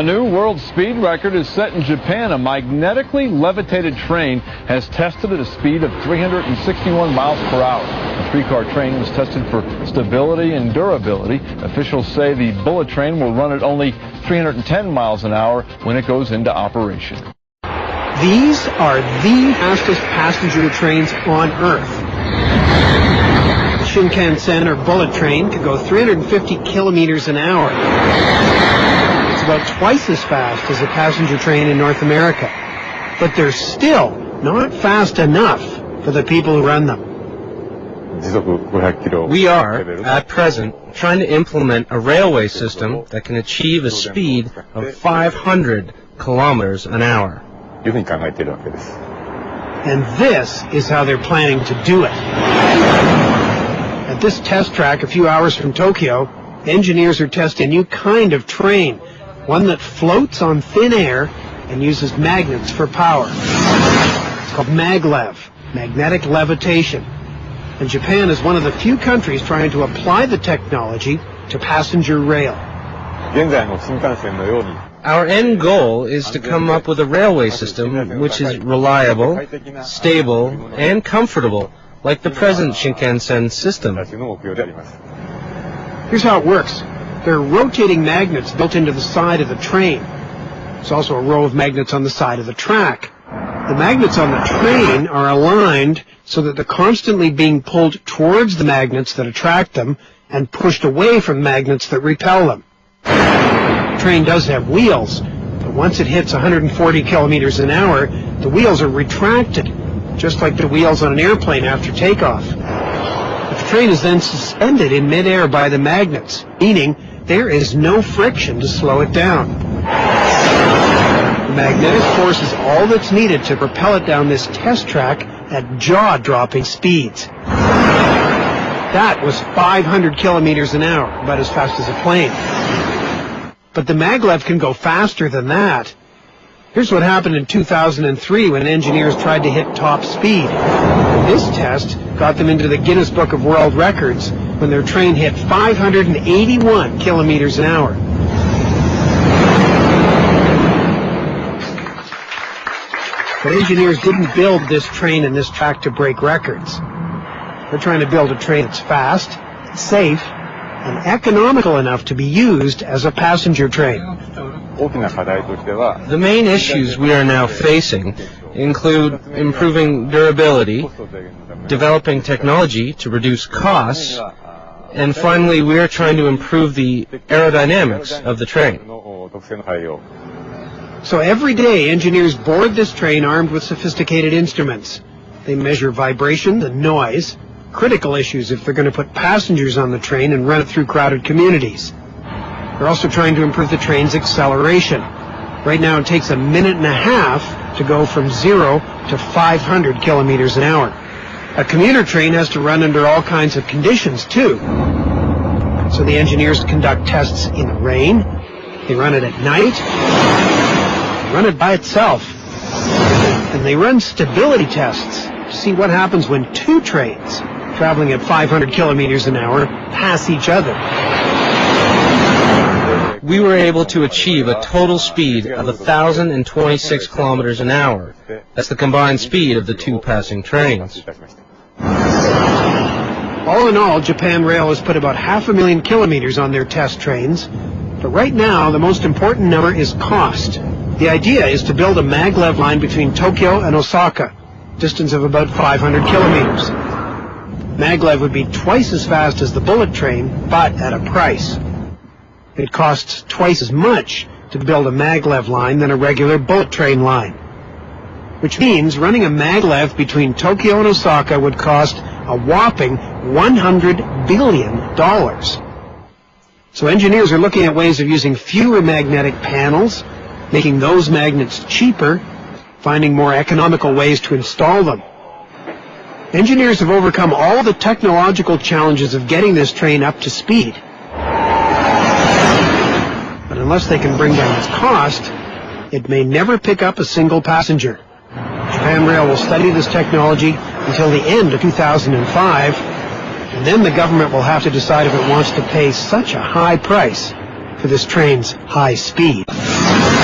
A new world speed record is set in Japan. A magnetically levitated train has tested at a speed of 361 miles per hour. The three-car train was tested for stability and durability. Officials say the bullet train will run at only 310 miles an hour when it goes into operation. These are the fastest passenger trains on Earth. The Shinkansen, or bullet train, could go 350 kilometers an hour. It's about twice as fast as a passenger train in North America. But they're still not fast enough for the people who run them. We are, at present, trying to implement a railway system that can achieve a speed of 500 kilometers an hour. And this is how they're planning to do it. At this test track a few hours from Tokyo, engineers are testing a new kind of train, one that floats on thin air and uses magnets for power. It's called Maglev, magnetic levitation. And Japan is one of the few countries trying to apply the technology to passenger rail. Our end goal is to come up with a railway system which is reliable, stable, and comfortable, like the present Shinkansen system. Here's how it works. There are rotating magnets built into the side of the train. There's also a row of magnets on the side of the track. The magnets on the train are aligned so that they're constantly being pulled towards the magnets that attract them and pushed away from magnets that repel them. The train does have wheels, but once it hits 140 kilometers an hour, the wheels are retracted, just like the wheels on an airplane after takeoff. But the train is then suspended in midair by the magnets, meaning there is no friction to slow it down. The magnetic force is all that's needed to propel it down this test track at jaw-dropping speeds. That was 500 kilometers an hour, about as fast as a plane. But the Maglev can go faster than that. Here's what happened in 2003 when engineers tried to hit top speed. This test got them into the Guinness Book of World Records when their train hit 581 kilometers an hour. But engineers didn't build this train and this track to break records. They're trying to build a train that's fast, safe, and economical enough to be used as a passenger train. The main issues we are now facing include improving durability, developing technology to reduce costs, and finally we are trying to improve the aerodynamics of the train. So every day engineers board this train armed with sophisticated instruments. They measure vibration and noise, critical issues if they're going to put passengers on the train and run it through crowded communities. They're also trying to improve the train's acceleration. Right now it takes 1.5 minutes to go from 0 to 500 kilometers an hour. A commuter train has to run under all kinds of conditions too. So the engineers conduct tests in the rain, they run it at night, they run it by itself, and they run stability tests to see what happens when two trains traveling at 500 kilometers an hour pass each other. We were able to achieve a total speed of 1,026 kilometers an hour. That's the combined speed of the two passing trains. All in all, Japan Rail has put about 500,000 kilometers on their test trains. But right now, the most important number is cost. The idea is to build a maglev line between Tokyo and Osaka, distance of about 500 kilometers. Maglev would be twice as fast as the bullet train, but at a price. It costs twice as much to build a maglev line than a regular bullet train line. Which means running a maglev between Tokyo and Osaka would cost a whopping $100 billion. So engineers are looking at ways of using fewer magnetic panels, making those magnets cheaper, finding more economical ways to install them. Engineers have overcome all the technological challenges of getting this train up to speed. But unless they can bring down its cost, it may never pick up a single passenger. Japan Rail will study this technology until the end of 2005, and then the government will have to decide if it wants to pay such a high price for this train's high speed. Maglev.